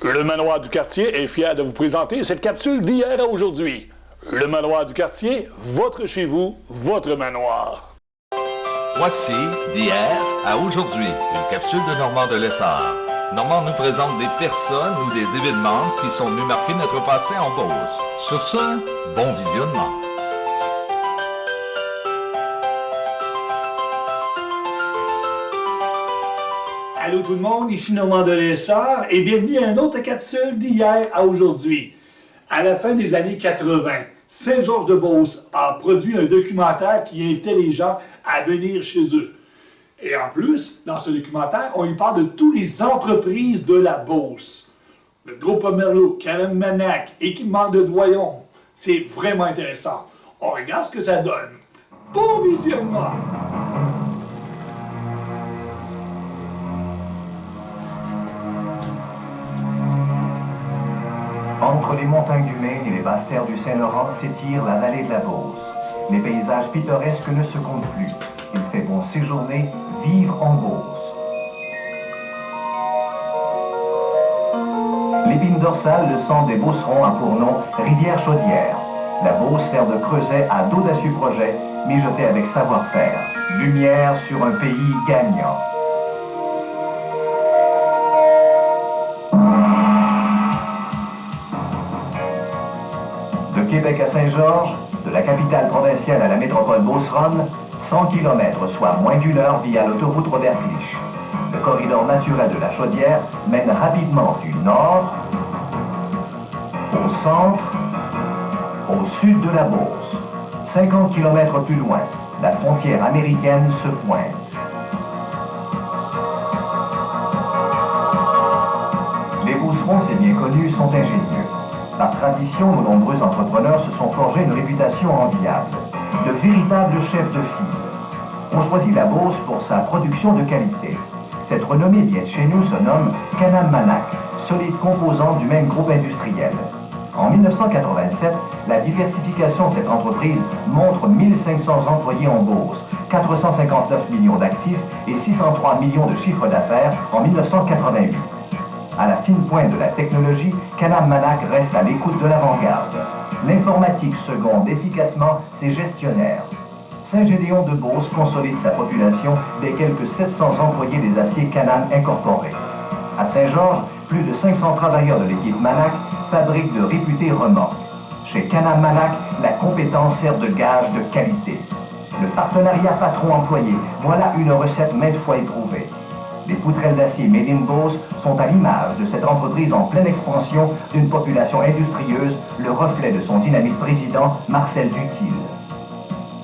Le Manoir du Quartier est fier de vous présenter cette capsule d'hier à aujourd'hui. Le Manoir du Quartier, votre chez vous, votre manoir. Voici d'hier à aujourd'hui, une capsule de Normand de Lessard. Normand nous présente des personnes ou des événements qui sont venus marquer notre passé en Beauce. Sur ce, bon visionnement. Allô tout le monde, ici Normand de Lessard et bienvenue à une autre capsule d'hier à aujourd'hui. À la fin des années 80, Saint-Georges-de-Beauce a produit un documentaire qui invitait les gens à venir chez eux. Et en plus, dans ce documentaire, on y parle de toutes les entreprises de la Beauce. Le groupe Pomerleau, Can-Am Manac, Équipement de Doyon. C'est vraiment intéressant. On regarde ce que ça donne. Bon visionnement! Entre les montagnes du Maine et les basses terres du Saint-Laurent s'étire la vallée de la Beauce. Les paysages pittoresques ne se comptent plus. Il fait bon séjourner, vivre en Beauce. L'épine dorsale, le centre des Beaucerons, a pour nom Rivière-Chaudière. La Beauce sert de creuset à d'audacieux projets, mijotés avec savoir-faire. Lumière sur un pays gagnant. De Québec à Saint-Georges, de la capitale provinciale à la métropole beauceronne, 100 km, soit moins d'une heure via l'autoroute Robert-Clich. Le corridor naturel de la Chaudière mène rapidement du nord au centre, au sud de la Beauce. 50 km plus loin, la frontière américaine se pointe. Les Beaucerons, c'est bien connu, sont ingénieux. Par tradition, nos nombreux entrepreneurs se sont forgés une réputation enviable, de véritables chefs de file. On choisit la Beauce pour sa production de qualité. Cette renommée vient de chez nous se nomme Can-Am Manac, solide composante du même groupe industriel. En 1987, la diversification de cette entreprise montre 1500 employés en Beauce, 459 millions d'actifs et 603 millions de chiffre d'affaires en 1988. À la fine pointe de la technologie, Can-Am Manac reste à l'écoute de l'avant-garde. L'informatique seconde efficacement ses gestionnaires. Saint-Gédéon-de-Beauce consolide sa population des quelques 700 employés des aciers Can-Am incorporés. À Saint-Georges, plus de 500 travailleurs de l'équipe Manac fabriquent de réputés remorques. Chez Can-Am Manac, la compétence sert de gage de qualité. Le partenariat patron-employé, voilà une recette maintes fois éprouvée. Les poutrelles d'acier Made in Beauce sont à l'image de cette entreprise en pleine expansion d'une population industrieuse, le reflet de son dynamique président, Marcel Dutil.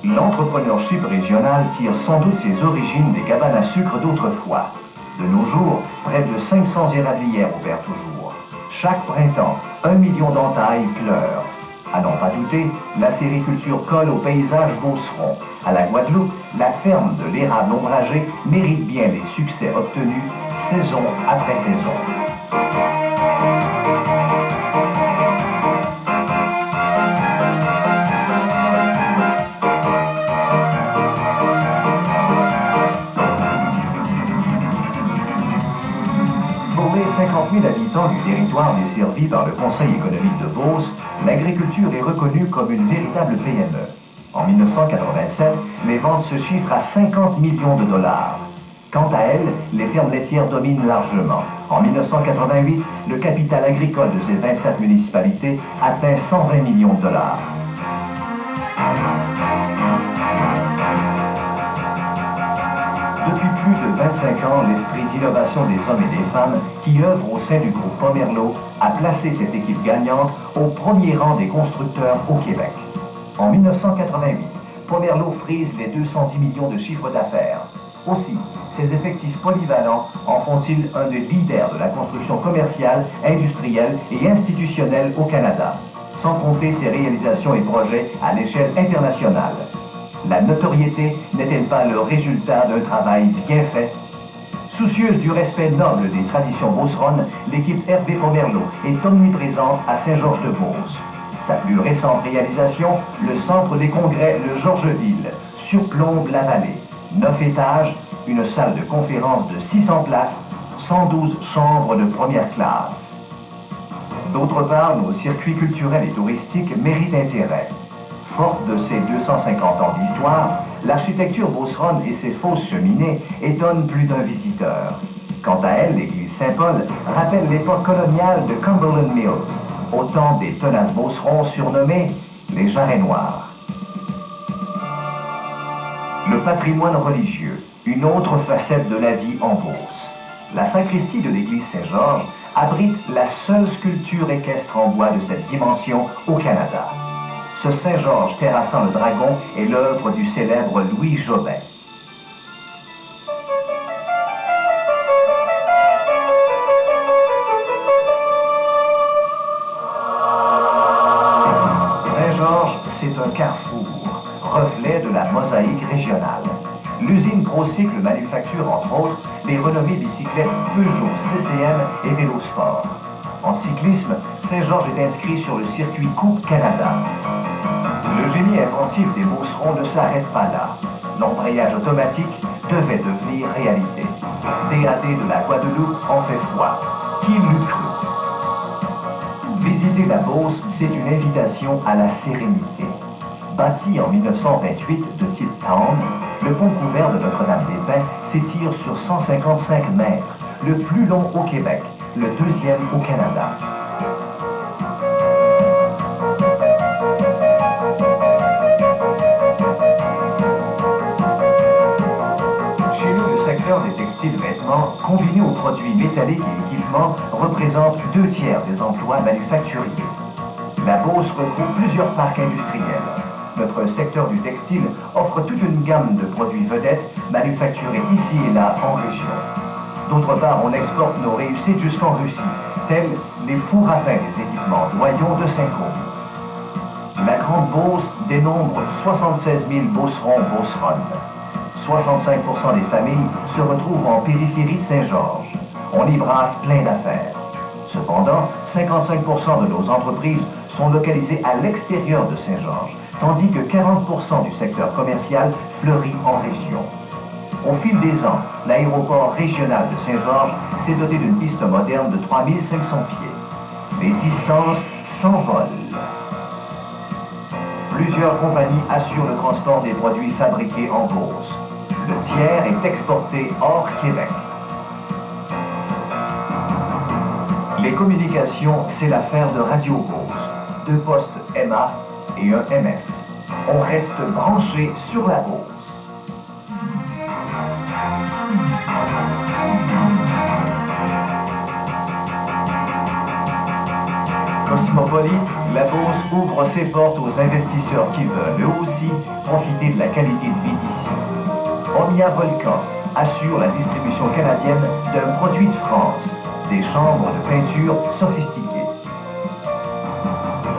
L'entrepreneurship régional tire sans doute ses origines des cabanes à sucre d'autrefois. De nos jours, près de 500 érablières opèrent toujours. Chaque printemps, 1 million d'entailles pleurent. À n'en pas douter, la sériculture colle au paysage beauceron. À la Guadeloupe, la ferme de l'érable ombragé mérite bien les succès obtenus saison après saison. Pour les 50 000 habitants du territoire desservi par le Conseil économique de Beauce, l'agriculture est reconnue comme une véritable PME. En 1987, les ventes se chiffrent à 50 millions de dollars. Quant à elles, les fermes laitières dominent largement. En 1988, le capital agricole de ces 27 municipalités atteint 120 millions de dollars. Depuis plus de 25 ans, l'esprit d'innovation des hommes et des femmes qui œuvrent au sein du groupe Pomerleau a placé cette équipe gagnante au premier rang des constructeurs au Québec. En 1988, Pomerleau frise les 210 millions de chiffre d'affaires. Aussi, ses effectifs polyvalents en font-ils un des leaders de la construction commerciale, industrielle et institutionnelle au Canada, sans compter ses réalisations et projets à l'échelle internationale. La notoriété n'est-elle pas le résultat d'un travail bien fait? Soucieuse du respect noble des traditions beauceronnes, l'équipe Hervé Pomerleau est omniprésente à Saint-Georges-de-Beauce. Sa plus récente réalisation, le Centre des Congrès Le Georgeville, surplombe la vallée. 9 étages, une salle de conférence de 600 places, 112 chambres de première classe. D'autre part, nos circuits culturels et touristiques méritent intérêt. Forte de ses 250 ans d'histoire, l'architecture beauceronne et ses fausses cheminées étonnent plus d'un visiteur. Quant à elle, l'église Saint-Paul rappelle l'époque coloniale de Cumberland Mills, au temps des tenaces beaucerons surnommés les jarrets noirs. Le patrimoine religieux, une autre facette de la vie en Beauce. La sacristie de l'église Saint-Georges abrite la seule sculpture équestre en bois de cette dimension au Canada. Ce Saint-Georges terrassant le dragon est l'œuvre du célèbre Louis Jobin. Saint-Georges, c'est un carrefour, reflet de la mosaïque régionale. L'usine Procycle manufacture entre autres les renommées bicyclettes Peugeot, CCM et Vélosport. En cyclisme, Saint-Georges est inscrit sur le circuit Coupe Canada. Le génie inventif des Beaucerons ne s'arrête pas là. L'embrayage automatique devait devenir réalité. DAD de la Guadeloupe en fait foi. Qui l'eût cru? Visiter la Beauce, c'est une invitation à la sérénité. Bâti en 1928 de type Town, le pont couvert de Notre-Dame-des-Pins s'étire sur 155 mètres, le plus long au Québec, le deuxième au Canada. Chez nous, le secteur des textiles vêtements, combiné aux produits métalliques et équipements, représente 2/3 des emplois manufacturiers. La Beauce regroupe plusieurs parcs industriels. Notre secteur du textile offre toute une gamme de produits vedettes manufacturés ici et là en région. D'autre part, on exporte nos réussites jusqu'en Russie, tels les fours à vin des équipements Doyon de Saint-Côme. La Grande Beauce dénombre 76 000 beaucerons-beauceronnes. 65% des familles se retrouvent en périphérie de Saint-Georges. On y brasse plein d'affaires. Cependant, 55% de nos entreprises sont localisées à l'extérieur de Saint-Georges, tandis que 40% du secteur commercial fleurit en région. Au fil des ans, l'aéroport régional de Saint-Georges s'est doté d'une piste moderne de 3500 pieds. Les distances s'envolent. Plusieurs compagnies assurent le transport des produits fabriqués en Beauce. Le tiers est exporté hors Québec. Les communications, c'est l'affaire de Radio Beauce. 2 postes MA et un MF. On reste branché sur la Beauce. Cosmopolite, la Beauce ouvre ses portes aux investisseurs qui veulent, eux aussi, profiter de la qualité de vie d'ici. Omnia Volcan assure la distribution canadienne d'un produit de France, des chambres de peinture sophistiquées.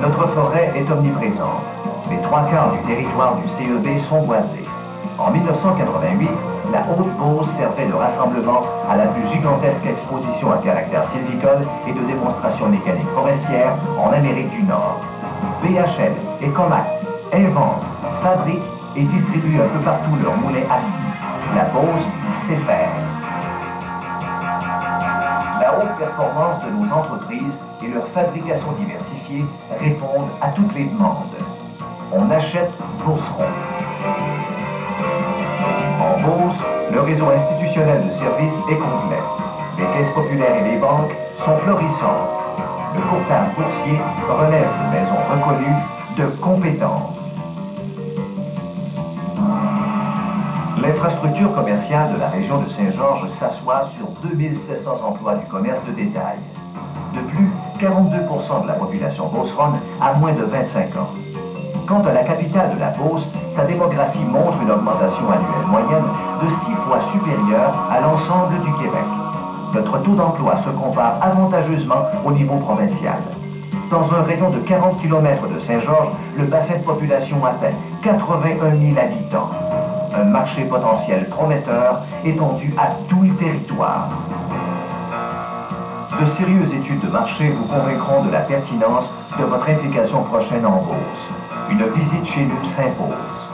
Notre forêt est omniprésente. Les 3/4 du territoire du CEB sont boisés. En 1988, la Haute-Beauce servait de rassemblement à la plus gigantesque exposition à caractère sylvicole et de démonstration mécanique forestière en Amérique du Nord. BHL et Comac inventent, fabriquent et distribuent un peu partout leurs moulins assis. La Beauce sait faire. La haute performance de nos entreprises et leur fabrication diversifiée répondent à toutes les demandes. On achète Beauceron. En Beauce, le réseau institutionnel de services est complet. Les caisses populaires et les banques sont florissantes. Le courtage boursier relève de maisons reconnues de compétences. L'infrastructure commerciale de la région de Saint-Georges s'assoit sur 2700 emplois du commerce de détail. De plus, 42% de la population beauceronne a moins de 25 ans. Quant à la capitale de la Beauce, sa démographie montre une augmentation annuelle moyenne de 6 fois supérieure à l'ensemble du Québec. Notre taux d'emploi se compare avantageusement au niveau provincial. Dans un rayon de 40 km de Saint-Georges, le bassin de population atteint 81 000 habitants. Un marché potentiel prometteur étendu à tout le territoire. De sérieuses études de marché vous convaincront de la pertinence de votre implication prochaine en Beauce. Une visite chez nous s'impose.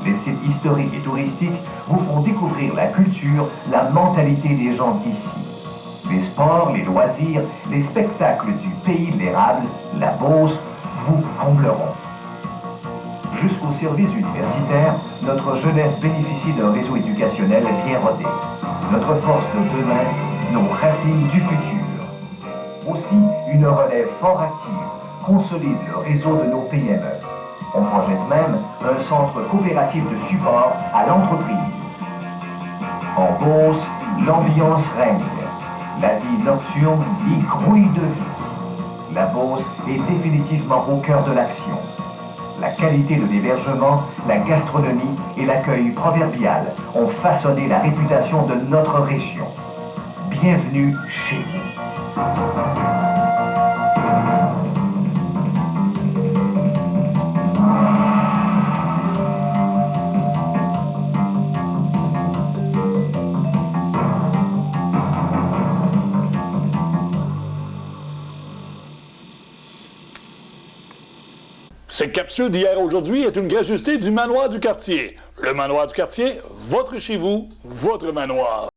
Les sites historiques et touristiques vous font découvrir la culture, la mentalité des gens d'ici. Les sports, les loisirs, les spectacles du pays de l'érable, la Beauce, vous combleront. Jusqu'au service universitaire, notre jeunesse bénéficie d'un réseau éducationnel bien rodé. Notre force de demain, nos racines du futur. Aussi, une relève fort active consolide le réseau de nos PME. On projette même un centre coopératif de support à l'entreprise. En Beauce, l'ambiance règne. La vie nocturne y grouille de vie. La Beauce est définitivement au cœur de l'action. La qualité de l'hébergement, la gastronomie et l'accueil proverbial ont façonné la réputation de notre région. Bienvenue chez vous. Cette capsule d'hier à aujourd'hui est une gracieuseté du Manoir du Quartier. Le Manoir du Quartier, votre chez vous, votre manoir.